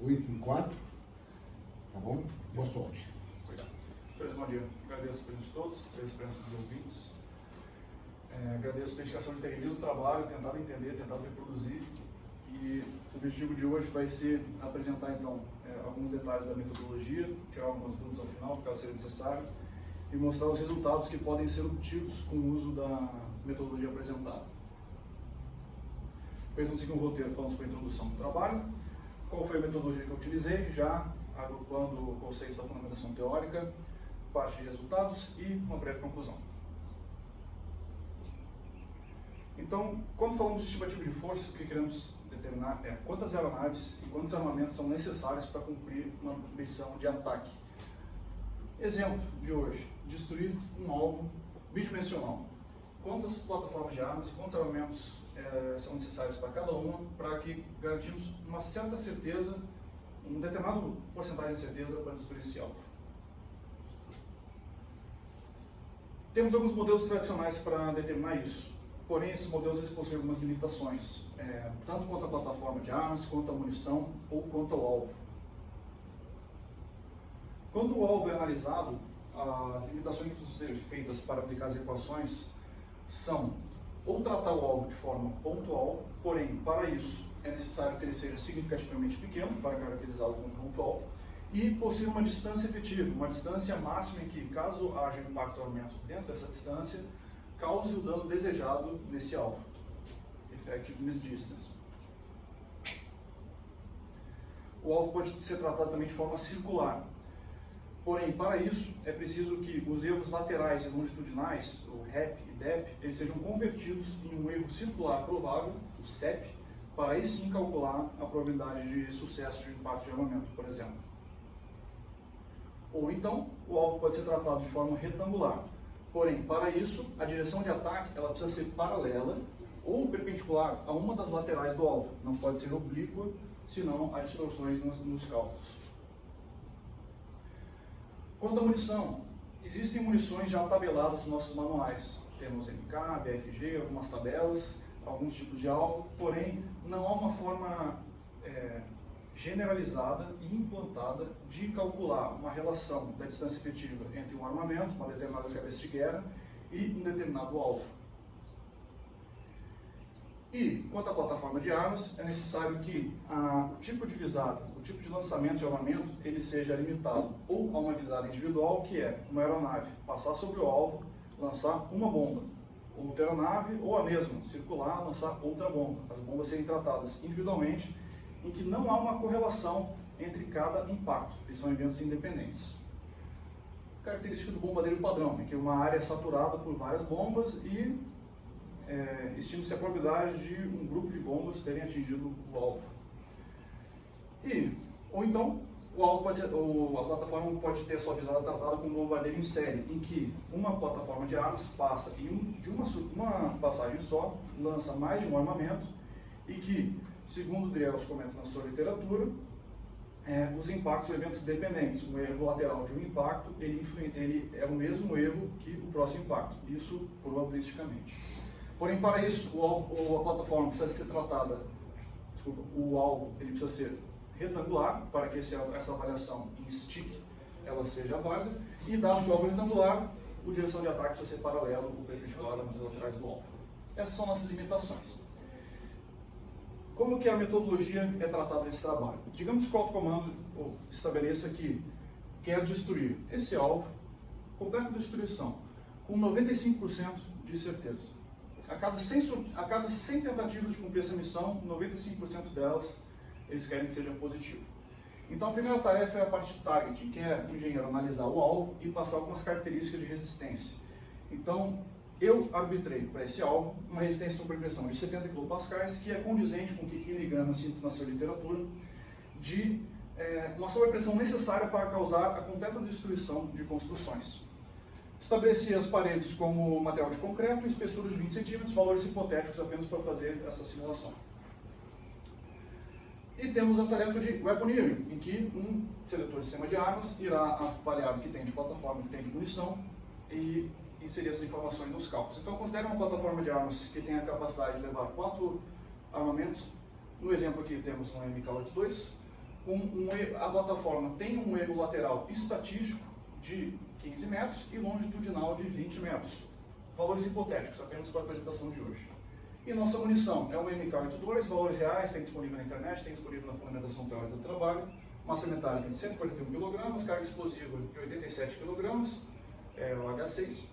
8 em 4. Tá bom? Boa sorte. Obrigado. Senhores, bom dia. Agradeço a presença de todos, agradeço a presença dos ouvintes. Agradeço a dedicação de terem lido o trabalho, tentado entender, tentado reproduzir. E o objetivo de hoje vai ser apresentar, então, alguns detalhes da metodologia, tirar algumas dúvidas ao final, caso seja necessário, e mostrar os resultados que podem ser obtidos com o uso da metodologia apresentada. Depois vamos seguir um roteiro, falando sobre a introdução do trabalho, qual foi a metodologia que eu utilizei, já agrupando conceitos da fundamentação teórica, parte de resultados e uma breve conclusão. Então, quando falamos de estimativa de força, o que queremos determinar é quantas aeronaves e quantos armamentos são necessários para cumprir uma missão de ataque. Exemplo de hoje, destruir um alvo bidimensional. Quantas plataformas de armas e quantos armamentos são necessários para cada uma, para que garantimos uma certa certeza, um determinado porcentagem de certeza para destruir esse alvo. Temos alguns modelos tradicionais para determinar isso, porém esses modelos eles possuem algumas limitações, tanto quanto a plataforma de armas, quanto a munição ou quanto ao alvo. Quando o alvo é analisado, as limitações que precisam ser feitas para aplicar as equações são ou tratar o alvo de forma pontual, porém, para isso é necessário que ele seja significativamente pequeno para caracterizá-lo como pontual, e possui uma distância efetiva, uma distância máxima em que, caso haja um impacto ou aumento dentro dessa distância, cause o dano desejado nesse alvo. Effectiveness Distance. O alvo pode ser tratado também de forma circular. Porém, para isso, é preciso que os erros laterais e longitudinais, o REP e DEP, eles sejam convertidos em um erro circular provável, o CEP, para aí sim calcular a probabilidade de sucesso de impacto de armamento, por exemplo. Ou então, o alvo pode ser tratado de forma retangular. Porém, para isso, a direção de ataque ela precisa ser paralela ou perpendicular a uma das laterais do alvo. Não pode ser oblíqua, senão há distorções nos cálculos. Quanto à munição, existem munições já tabeladas nos nossos manuais. Temos MK, BFG, algumas tabelas, alguns tipos de alvo, porém não há uma forma generalizada e implantada de calcular uma relação da distância efetiva entre um armamento, uma determinada cabeça de guerra, e um determinado alvo. E, quanto à plataforma de armas, é necessário que o tipo de visada, o tipo de lançamento de armamento, ele seja limitado ou a uma visada individual, que é uma aeronave passar sobre o alvo, lançar uma bomba, outra aeronave, ou a mesma, circular, lançar outra bomba. As bombas serem tratadas individualmente, em que não há uma correlação entre cada impacto, eles são eventos independentes. Característica do bombardeiro padrão, em que uma área é saturada por várias bombas e estima-se a probabilidade de um grupo de bombas terem atingido o alvo. Ou então, o alvo pode ser, a plataforma pode ter sua visada tratada como um bombardeiro em série, em que uma plataforma de armas passa de uma passagem só, lança mais de um armamento, e que, segundo o Drells comenta na sua literatura, os impactos são eventos dependentes. Um erro lateral de um impacto, ele é o mesmo erro que o próximo impacto, isso probabilisticamente. Porém, para isso, a plataforma precisa ser tratada, o alvo ele precisa ser retangular, para que essa avaliação em stick ela seja válida, e dado que o alvo é retangular, a direção de ataque precisa ser paralelo ou perpendicular às laterais do alvo. Essas são nossas limitações. Como que a metodologia é tratada nesse trabalho? Digamos que o autocomando estabeleça que quer destruir esse alvo, completa destruição, com 95% de certeza. A cada 100 tentativas de cumprir essa missão, 95% delas, eles querem que seja positivo. Então a primeira tarefa é a parte de targeting, que é o engenheiro analisar o alvo e passar algumas características de resistência. Então, eu arbitrei para esse alvo uma resistência sob pressão de 70 kPa, que é condizente com o que Kinnigan cita na sua literatura, de uma sobrepressão necessária para causar a completa destruição de construções. Estabeleci as paredes como material de concreto, espessura de 20 cm, valores hipotéticos apenas para fazer essa simulação. E temos a tarefa de weaponeering, em que um seletor de sistema de armas irá avaliar o que tem de plataforma, o que tem de munição, e inserir essas informações nos cálculos. Então, considere uma plataforma de armas que tem a capacidade de levar 4 armamentos. No exemplo aqui temos um MK82, a plataforma tem um erro lateral estatístico de 15 metros e longitudinal de 20 metros. Valores hipotéticos, apenas para a apresentação de hoje. E nossa munição é uma MK82, valores reais, tem disponível na internet, tem disponível na fundamentação teórica do trabalho. Massa metálica de 141 kg, carga explosiva de 87 kg, o H6.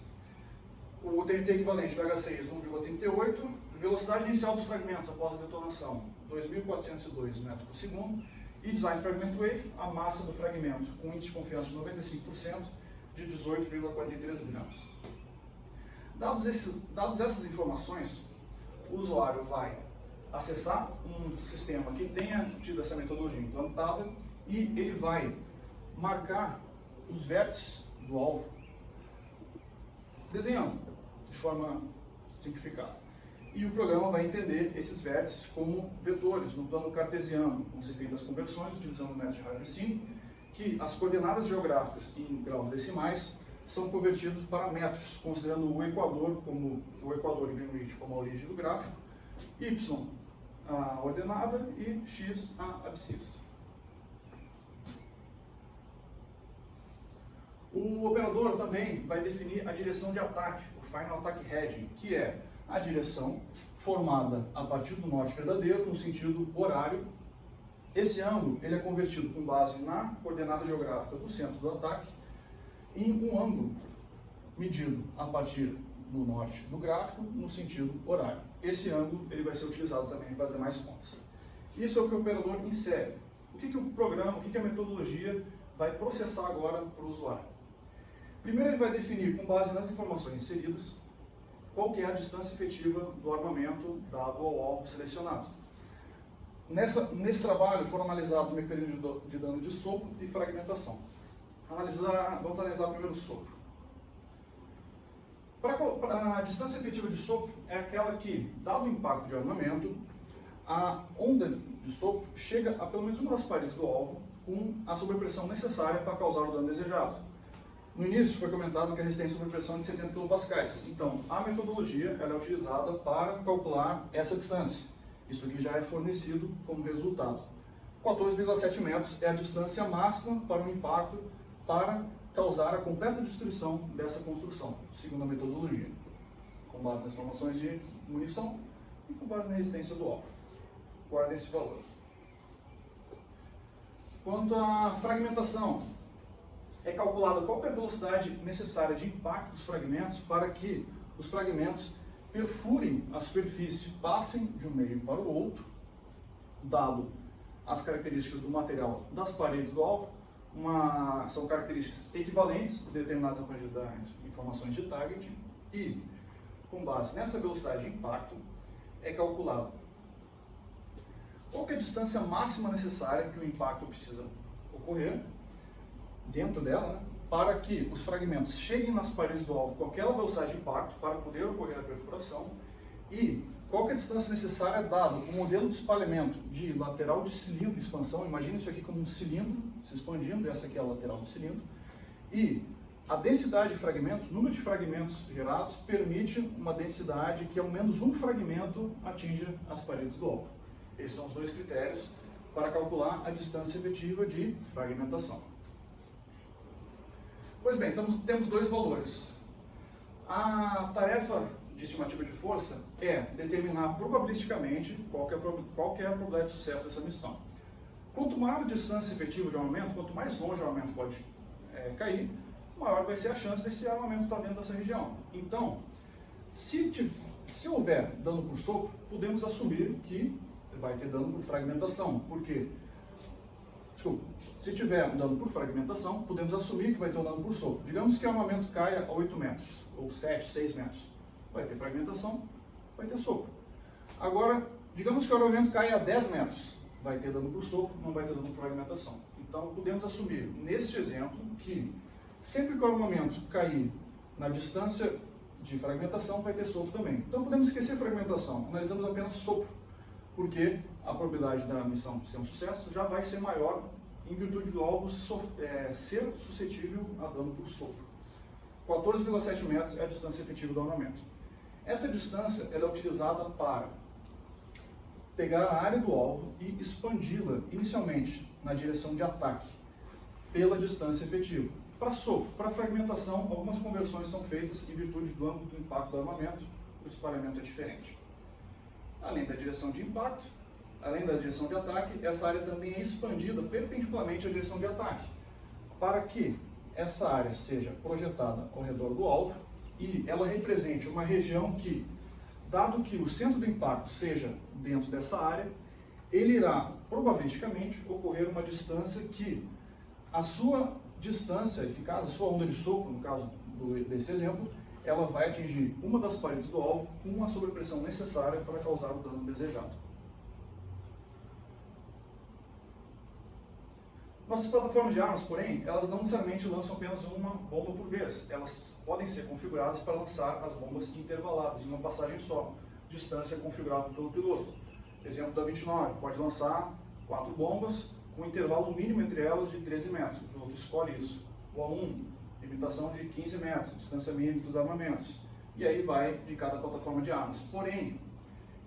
O TNT equivalente do H6, 1,38. Velocidade inicial dos fragmentos após a detonação, 2.402 metros por segundo. E design fragment wave, a massa do fragmento com índice de confiança de 95%, de 18,43 gramas. Dados essas informações, o usuário vai acessar um sistema que tenha tido essa metodologia implantada e ele vai marcar os vértices do alvo, desenhando de forma simplificada. E o programa vai entender esses vértices como vetores no plano cartesiano. Vão ser feitas conversões utilizando o método de Rayleigh, que as coordenadas geográficas em graus decimais são convertidos para metros, considerando o equador e Greenwich como a origem do gráfico, y a ordenada e x a abscissa. O operador também vai definir a direção de ataque, o Final Attack Heading, que é a direção formada a partir do norte verdadeiro, no sentido horário. Esse ângulo ele é convertido com base na coordenada geográfica do centro do ataque em um ângulo medido a partir do norte do gráfico no sentido horário. Esse ângulo ele vai ser utilizado também para as demais pontas. Isso é o que o operador insere. O que o programa, o que a metodologia vai processar agora para o usuário? Primeiro ele vai definir, com base nas informações inseridas, qual que é a distância efetiva do armamento dado ao alvo selecionado. Nesse trabalho foram analisados o mecanismo de dano de sopro e fragmentação. Vamos analisar primeiro o sopro. Para a distância efetiva de sopro é aquela que, dado o impacto de armamento, a onda de sopro chega a pelo menos uma das paredes do alvo com a sobrepressão necessária para causar o dano desejado. No início foi comentado que a resistência de sobrepressão é de 70 kPa. Então, a metodologia ela é utilizada para calcular essa distância. Isso aqui já é fornecido como resultado. 14,7 metros é a distância máxima para o impacto para causar a completa destruição dessa construção, segundo a metodologia, com base nas informações de munição e com base na resistência do alvo. Guardem esse valor. Quanto à fragmentação, é calculada qual é a velocidade necessária de impacto dos fragmentos para que os fragmentos perfurem a superfície, passem de um meio para o outro, dado as características do material das paredes do alvo. São características equivalentes, determinadas a partir das informações de target, e, com base nessa velocidade de impacto, é calculado qual que é a distância máxima necessária que o impacto precisa ocorrer dentro dela, né, para que os fragmentos cheguem nas paredes do alvo com aquela velocidade de impacto para poder ocorrer a perfuração, e qual que é a distância necessária dado o modelo de espalhamento de lateral de cilindro de expansão. Imagine isso aqui como um cilindro se expandindo, essa aqui é a lateral do cilindro, e a densidade de fragmentos, o número de fragmentos gerados, permite uma densidade que ao menos um fragmento atinja as paredes do alvo. Esses são os dois critérios para calcular a distância efetiva de fragmentação. Pois bem, temos dois valores. A tarefa de estimativa de força é determinar probabilisticamente qual que é a probabilidade de sucesso dessa missão. Quanto maior a distância efetiva de armamento, quanto mais longe o armamento pode cair, maior vai ser a chance desse armamento estar dentro dessa região. Então, se houver dano por sopro, podemos assumir que vai ter dano por fragmentação. Por quê? Se tiver dano por fragmentação, podemos assumir que vai ter um dano por sopro. Digamos que o armamento caia a 8 metros, ou 7, 6 metros. Vai ter fragmentação, vai ter sopro. Agora, digamos que o armamento caia a 10 metros. Vai ter dano por sopro, não vai ter dano por fragmentação. Então, podemos assumir, neste exemplo, que sempre que o armamento cair na distância de fragmentação, vai ter sopro também. Então, podemos esquecer fragmentação. Analisamos apenas sopro, porque a probabilidade da missão ser um sucesso já vai ser maior em virtude do alvo ser suscetível a dano por sopro. 14,7 metros é a distância efetiva do armamento. Essa distância ela é utilizada para pegar a área do alvo e expandi-la inicialmente na direção de ataque, pela distância efetiva. Para sopro, para fragmentação, algumas conversões são feitas em virtude do ângulo do impacto do armamento, o espalhamento é diferente. Além da direção de impacto, além da direção de ataque, essa área também é expandida perpendicularmente à direção de ataque, para que essa área seja projetada ao redor do alvo e ela represente uma região que, dado que o centro do impacto seja dentro dessa área, ele irá probabilisticamente ocorrer uma distância que a sua distância eficaz, a sua onda de sopro, no caso desse exemplo, ela vai atingir uma das paredes do alvo com a sobrepressão necessária para causar o dano desejado. Nossas plataformas de armas, porém, elas não necessariamente lançam apenas uma bomba por vez. Elas podem ser configuradas para lançar as bombas intervaladas, em uma passagem só, distância configurável pelo piloto. Exemplo da 29, pode lançar 4 bombas com intervalo mínimo entre elas de 13 metros. O piloto escolhe isso. O A1, limitação de 15 metros, distância mínima dos armamentos. E aí vai de cada plataforma de armas. Porém,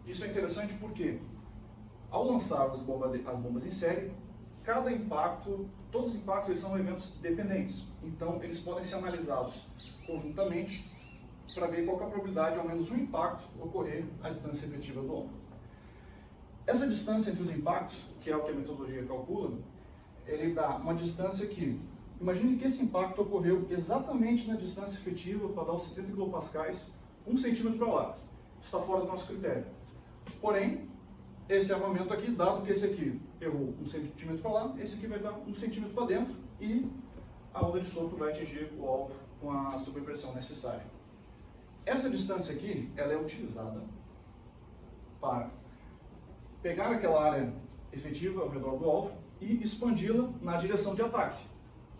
isso é interessante porque, ao lançar as bombas em série, cada impacto, todos os impactos eles são eventos dependentes. Então, eles podem ser analisados conjuntamente para ver qual é a probabilidade de ao menos um impacto ocorrer à distância efetiva do alvo. Essa distância entre os impactos, que é o que a metodologia calcula, ele dá uma distância que, imagine que esse impacto ocorreu exatamente na distância efetiva para dar os 70 kPa, 1 centímetro para lá. Está fora do nosso critério. Porém, esse armamento aqui, dado que esse aqui errou 1 centímetro para lá, esse aqui vai dar 1 centímetro para dentro e a onda de sopro vai atingir o alvo com a sobrepressão necessária. Essa distância aqui, ela é utilizada para pegar aquela área efetiva ao redor do alvo e expandi-la na direção de ataque,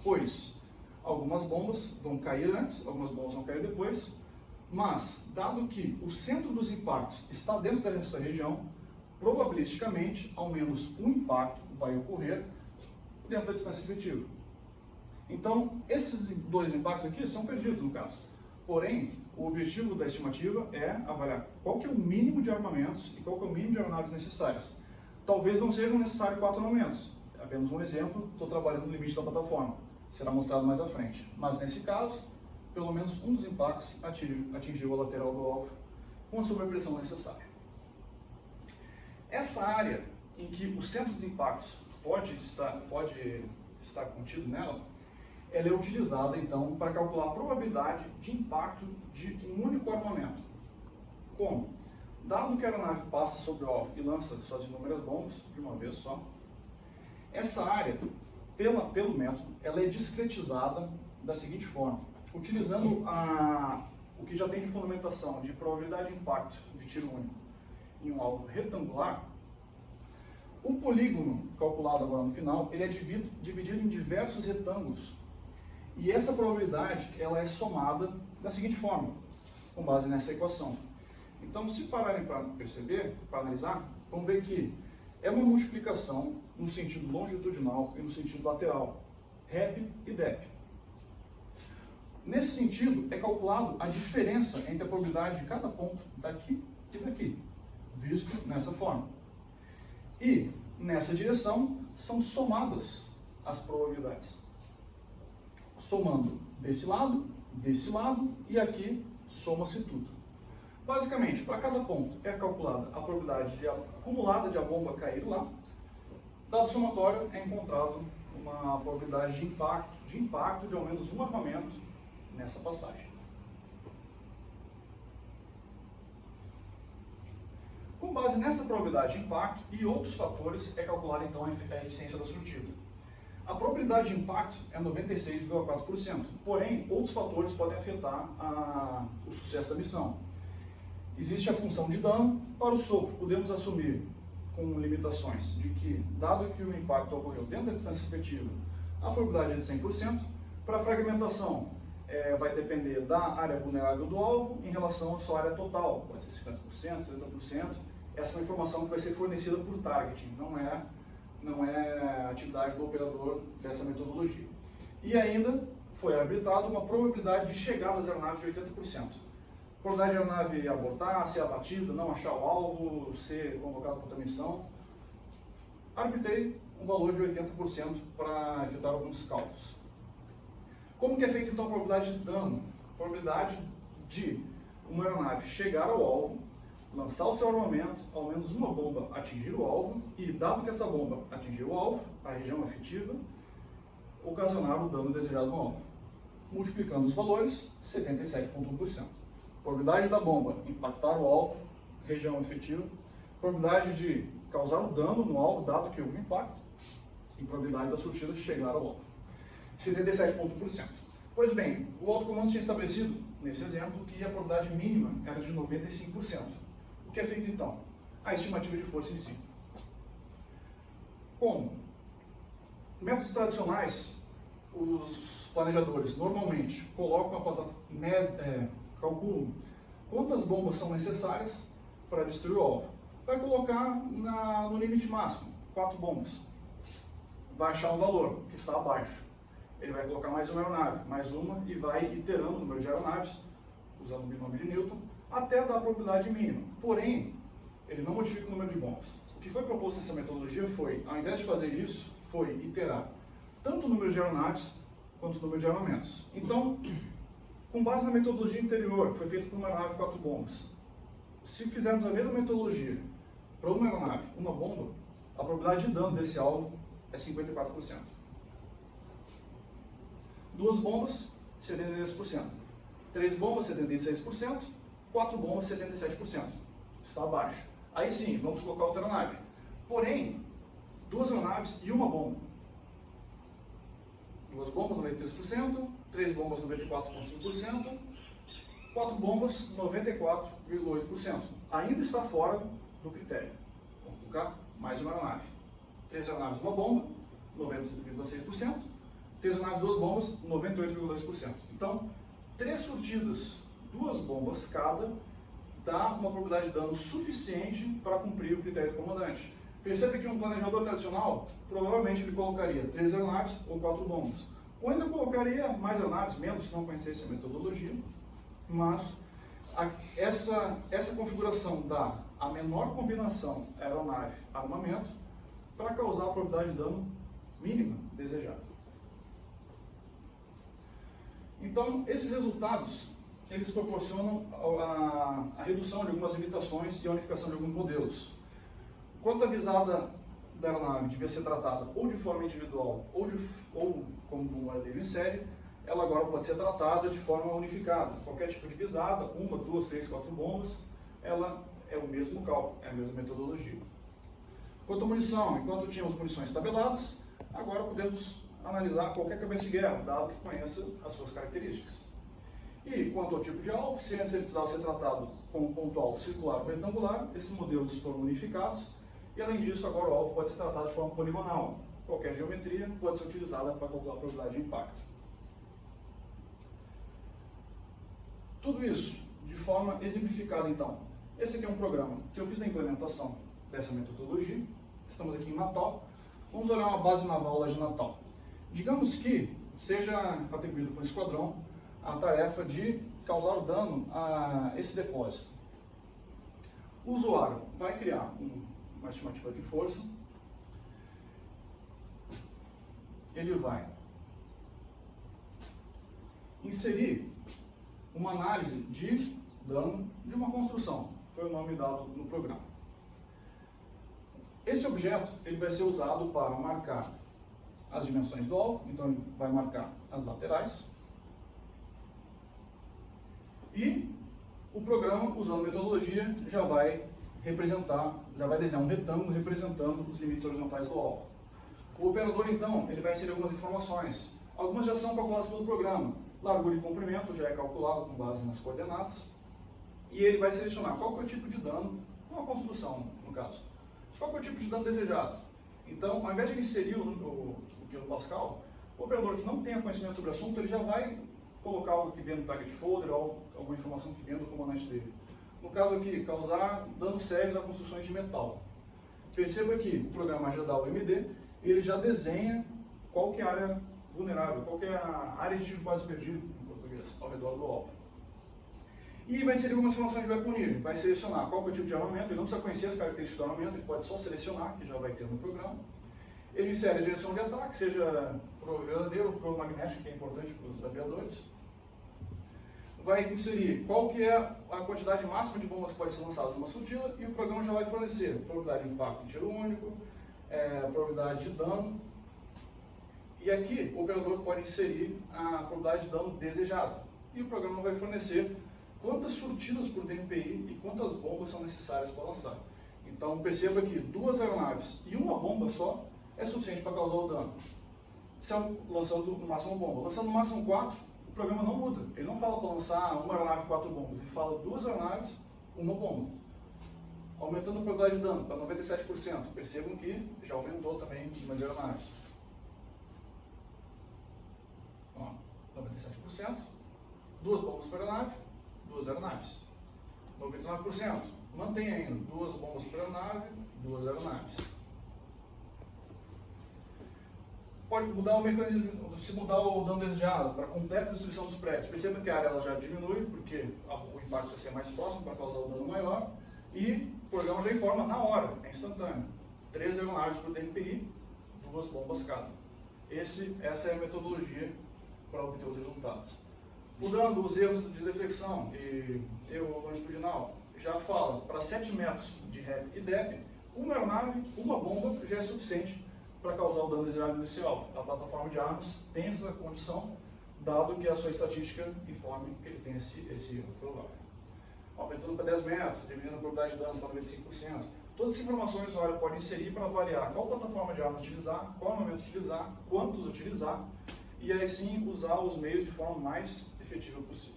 pois algumas bombas vão cair antes, algumas bombas vão cair depois, mas, dado que o centro dos impactos está dentro dessa região, probabilisticamente, ao menos um impacto vai ocorrer dentro da distância efetiva. Então, esses 2 impactos aqui são perdidos, no caso. Porém, o objetivo da estimativa é avaliar qual que é o mínimo de armamentos e qual que é o mínimo de aeronaves necessárias. Talvez não sejam necessários 4 armamentos. Apenas um exemplo, estou trabalhando no limite da plataforma. Será mostrado mais à frente. Mas, nesse caso, pelo menos um dos impactos atingiu a lateral do alvo com a sobrepressão necessária. Essa área em que o centro dos impactos pode estar contido nela, ela é utilizada então para calcular a probabilidade de impacto de um único armamento. Como? Dado que a aeronave passa sobre o alvo e lança suas inúmeras bombas de uma vez só, essa área, pelo método, ela é discretizada da seguinte forma, utilizando o que já tem de fundamentação de probabilidade de impacto de tiro único em um alvo retangular. O polígono calculado agora no final, ele é dividido em diversos retângulos. E essa probabilidade, ela é somada da seguinte forma, com base nessa equação. Então, se pararem para perceber, para analisar, vão ver que é uma multiplicação no sentido longitudinal e no sentido lateral, rep e dep. Nesse sentido, é calculado a diferença entre a probabilidade de cada ponto daqui e daqui, visto nessa forma. E, nessa direção, são somadas as probabilidades. Somando desse lado e aqui soma-se tudo. Basicamente, para cada ponto é calculada a probabilidade acumulada de a bomba cair lá. Dado somatório, é encontrado uma probabilidade de impacto de ao menos um armamento nessa passagem. Com base nessa probabilidade de impacto e outros fatores, é calculada então a eficiência da surtida. A probabilidade de impacto é 96,4%, porém, outros fatores podem afetar o sucesso da missão. Existe a função de dano. Para o sopro, podemos assumir com limitações de que, dado que o impacto ocorreu dentro da distância efetiva, a probabilidade é de 100%. Para a fragmentação, vai depender da área vulnerável do alvo em relação à sua área total, pode ser 50%, 70%. Essa é uma informação que vai ser fornecida por targeting, não é a atividade do operador dessa metodologia. E ainda foi habilitado uma probabilidade de chegada das aeronaves de 80%. Probabilidade de a aeronave abortar, ser abatida, não achar o alvo, ser convocada para outra missão. Arbitrei um valor de 80% para efetuar alguns cálculos. Como que é feita então a probabilidade de dano? A probabilidade de uma aeronave chegar ao alvo, lançar o seu armamento, ao menos uma bomba atingir o alvo e, dado que essa bomba atingir o alvo, a região efetiva, ocasionar o dano desejado no alvo. Multiplicando os valores, 77,1%. Probabilidade da bomba impactar o alvo, região efetiva, probabilidade de causar o dano no alvo, dado que houve impacto, e probabilidade da surtida chegar ao alvo. 77,1%. Pois bem, o alto comando tinha estabelecido, nesse exemplo, que a probabilidade mínima era de 95%. O que é feito então? A estimativa de força em si. Como? Métodos tradicionais, os planejadores normalmente colocam a plataforma, calculam quantas bombas são necessárias para destruir o alvo. Vai colocar no limite máximo, 4 bombas. Vai achar um valor que está abaixo. Ele vai colocar mais uma aeronave, mais uma, e vai iterando o número de aeronaves, usando o binômio de Newton, até dar a probabilidade mínima. Porém, ele não modifica o número de bombas. O que foi proposto nessa metodologia foi, ao invés de fazer isso, foi iterar tanto o número de aeronaves quanto o número de armamentos. Então, com base na metodologia anterior, que foi feita por uma aeronave 4 bombas, se fizermos a mesma metodologia para uma aeronave, uma bomba, a probabilidade de dano desse alvo é 54%. 2 bombas, 73%. 3 bombas, 76%. 4 bombas, 77%. Está abaixo. Aí sim, vamos colocar outra aeronave. Porém, 2 aeronaves e uma bomba. 2 bombas, 93%. 3 bombas, 94,5%. 4 bombas, 94,8%. Ainda está fora do critério. Vamos colocar mais uma aeronave. 3 aeronaves, uma bomba, 90,6%. 3 aeronaves, 2 bombas, 98,2%. Então, 3 surtidas, 2 bombas cada, dá uma probabilidade de dano suficiente para cumprir o critério do comandante. Percebe que um planejador tradicional, provavelmente ele colocaria 3 aeronaves ou 4 bombas. Ou ainda colocaria mais aeronaves, menos se não conhecesse a metodologia, mas essa configuração dá a menor combinação aeronave-armamento para causar a probabilidade de dano mínima desejada. Então, esses resultados, eles proporcionam a redução de algumas limitações e a unificação de alguns modelos. Quanto a visada da aeronave devia ser tratada ou de forma individual ou como um bombardeiro em série, ela agora pode ser tratada de forma unificada. Qualquer tipo de visada, 1, 2, 3, 4 bombas, ela é o mesmo cálculo, é a mesma metodologia. Quanto à munição, enquanto tínhamos munições tabeladas, agora podemos analisar qualquer cabeça de guerra, dado que conheça as suas características. E quanto ao tipo de alvo, se antes ele precisava ser tratado como pontual, circular ou retangular, esses modelos foram unificados, e além disso, agora o alvo pode ser tratado de forma poligonal. Qualquer geometria pode ser utilizada para calcular a probabilidade de impacto. Tudo isso de forma exemplificada, então. Esse aqui é um programa que eu fiz a implementação dessa metodologia. Estamos aqui em Natal. Vamos olhar uma base naval lá de Natal. Digamos que seja atribuído por esquadrão a tarefa de causar dano a esse depósito. O usuário vai criar uma estimativa de força. Ele vai inserir uma análise de dano de uma construção. Foi o nome dado no programa. Esse objeto ele vai ser usado para marcar as dimensões do alvo, então ele vai marcar as laterais. E o programa, usando metodologia, já vai desenhar um retângulo representando os limites horizontais do alvo. O operador, então, ele vai inserir algumas informações. Algumas já são calculadas pelo programa. Largura e comprimento já é calculado com base nas coordenadas. E ele vai selecionar qual que é o tipo de dano, uma construção, no caso. Qual que é o tipo de dano desejado. Então, ao invés de ele inserir o quilopascal, o operador que não tenha conhecimento sobre o assunto, ele já vai colocar algo que vem no target folder ou alguma informação que vem do comandante dele. No caso aqui, causar danos sérios a construções de metal. Perceba que o programa já dá o MD e ele já desenha qual que é a área vulnerável, qual que é a área de tiro quase perdido, em português, ao redor do alvo. E vai inserir algumas informações que vai punir. Vai selecionar qual que é o tipo de armamento, ele não precisa conhecer as características do armamento, ele pode só selecionar, que já vai ter no programa. Ele insere a direção de ataque, seja pro verdadeiro ou pro magnético, que é importante para os aviadores. Vai inserir qual que é a quantidade máxima de bombas que pode ser lançada numa flotila e o programa já vai fornecer probabilidade de impacto em tiro único, probabilidade de dano. E aqui o operador pode inserir a probabilidade de dano desejada. E o programa vai fornecer quantas surtidas por DMPI e quantas bombas são necessárias para lançar. Então perceba que 2 aeronaves e uma bomba só é suficiente para causar o dano. Se lançando no máximo uma bomba. Lançando no máximo 4, o programa não muda. Ele não fala para lançar uma aeronave e 4 bombas. Ele fala 2 aeronaves, uma bomba. Aumentando a probabilidade de dano para 97%. Percebam que já aumentou também o número de aeronaves. Ó, 97%. 2 bombas por aeronave, 2 aeronaves. 99%. Mantém ainda 2 bombas por aeronave, 2 aeronaves. Pode mudar o mecanismo, se mudar o dano desejado para completa destruição dos prédios. Perceba que a área ela já diminui, porque o impacto vai ser mais próximo para causar o dano maior. E o programa já informa na hora, é instantâneo. 3 aeronaves por DMPI, 2 bombas cada. Essa é a metodologia para obter os resultados. Mudando os erros de deflexão e erro longitudinal, já fala para 7 metros de REP e DEP, uma aeronave, uma bomba já é suficiente para causar o dano desejado inicial. A plataforma de armas tem essa condição, dado que a sua estatística informe que ele tem esse erro provável. Aumentando para 10 metros, diminuindo a probabilidade de dano para 95%. Todas essas informações o usuário pode inserir para avaliar qual plataforma de armas utilizar, qual armamento utilizar, quantos utilizar, e aí sim usar os meios de forma mais efetiva possível.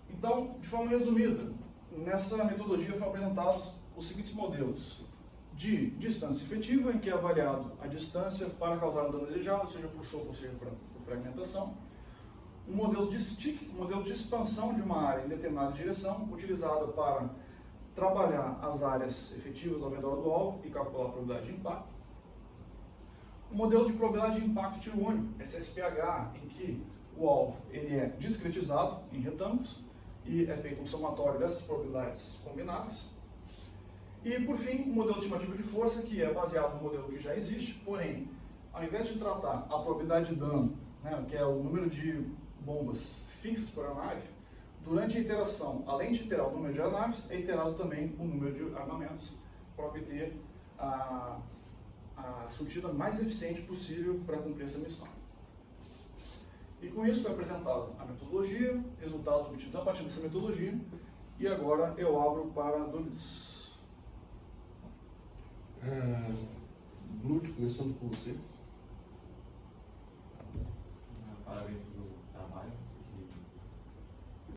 Então, de forma resumida, nessa metodologia foram apresentados os seguintes modelos: de distância efetiva, em que é avaliado a distância para causar um dano desejado, seja por soco ou seja por fragmentação. Um modelo de stick, um modelo de expansão de uma área em determinada direção, utilizado para trabalhar as áreas efetivas ao redor do alvo e calcular a probabilidade de impacto. Um modelo de probabilidade de impacto tiro único, SSPH, em que o alvo ele é discretizado em retângulos e é feito um somatório dessas probabilidades combinadas. E, por fim, um modelo estimativa de força, que é baseado no modelo que já existe, porém, ao invés de tratar a probabilidade de dano, né, que é o número de bombas fixas por aeronave, durante a iteração, além de iterar o número de aeronaves, é iterado também o número de armamentos para obter a surtida mais eficiente possível para cumprir essa missão. E com isso foi apresentada a metodologia, resultados obtidos a partir dessa metodologia, e agora eu abro para dúvidas. Lúcio, começando por você.